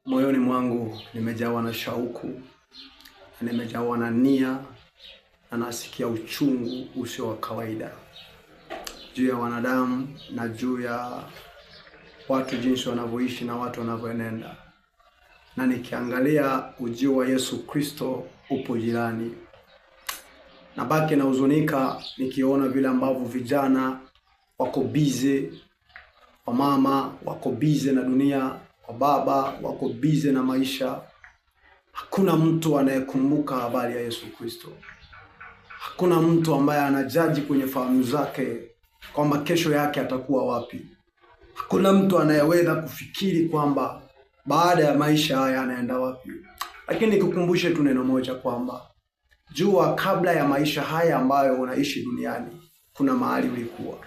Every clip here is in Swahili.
Moyoni mwangu nimejawa na shauku, nimejawa na nia, na nasikia uchungu usio wa kawaida juu ya wanadamu na juu ya watu, jinsi wanavyoishi na watu wanavyoenenda. Na nikiangalia ujio wa Yesu Kristo upo jirani, na baki na huzunika nikiona vile ambavyo vijana wako bize, wamama wako bize na dunia, wababa wako bize na maisha. Hakuna mtu anayekumbuka habari ya Yesu Kristo. Hakuna mtu ambaye anajaji kwenye fahamu zake kwamba kesho yake atakuwa wapi. Hakuna mtu anayeweza kufikiri kwamba baada ya maisha haya anaenda wapi. Lakini nikukumbushe tu neno moja kwamba jua kabla ya maisha haya ambayo unaishi duniani kuna mahali ulikuwa.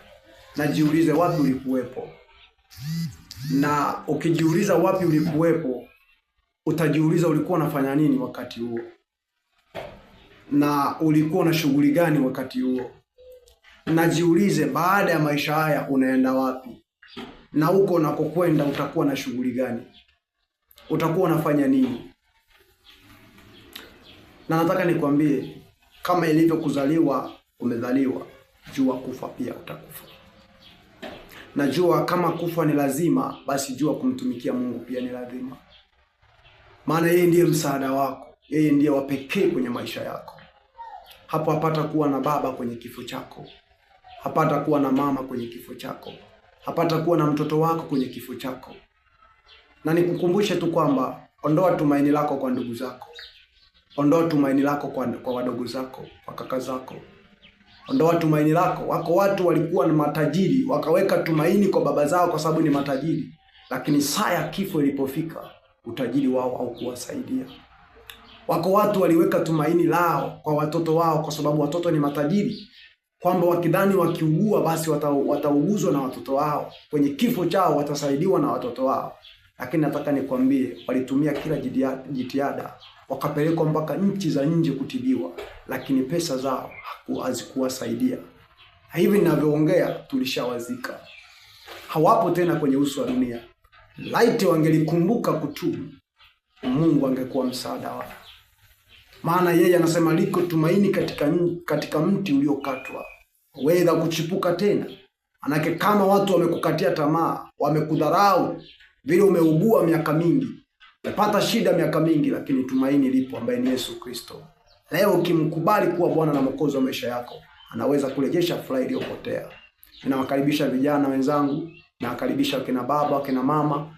Na jiulize wapi ulikuwepo. Na ukijiuliza wapi ulikuwepo, utajiuliza ulikuwa unafanya nini wakati huo, na ulikuwa na shughuli gani wakati huo. Na jiulize baada ya maisha haya unaenda wapi, na huko unakokwenda utakuwa na shughuli gani, utakuwa unafanya nini. Na nataka nikwambie, kama ilivyo kuzaliwa umezaliwa, jua kufa pia utakufa. Na jua kama kufa ni lazima, basi jua kumtumikia Mungu pia ni lazima. Maana yeye ndiye msaada wako, yeye ndiye wa pekee kwenye maisha yako. Hapo hapata kuwa na baba kwenye kifo chako, hapata kuwa na mama kwenye kifo chako, hapata kuwa na mtoto wako kwenye kifo chako. Na nikukumbushe tu kwamba ondoa tumaini lako kwa ndugu zako, ondoa tumaini lako kwa wadogo zako, kwa kaka zako. Ondoa tumaini lako. Wako watu walikuwa na matajiri, wakaweka tumaini kwa baba zao kwa sababu ni matajiri, lakini saa ya kifo ilipofika, utajiri wao haukuwasaidia. Wako watu waliweka tumaini lao kwa watoto wao kwa sababu watoto ni matajiri, kwamba wakidhani wakiugua basi watauguzwa na watoto wao, kwenye kifo chao watasaidiwa na watoto wao. Lakini nataka nikwambie, walitumia kila jitihada, wakapelekwa mpaka nchi za nje kutibiwa, lakini pesa zao hazikuwasaidia. Na hivi ninavyoongea tulishawazika, hawapo tena kwenye uso wa dunia. Laiti wangelikumbuka kutubu, Mungu angekuwa msaada wao. Maana yeye anasema liko tumaini katika mti uliokatwa, waweza kuchipuka tena. Manake kama watu wamekukatia tamaa, wamekudharau, vile umeugua miaka mingi, umepata shida miaka mingi, lakini tumaini lipo ambaye ni Yesu Kristo. Leo ukimkubali kuwa Bwana na Mwokozi wa maisha yako, anaweza kurejesha furaha iliyopotea. Ninawakaribisha vijana wenzangu, nawakaribisha kina baba, kina mama,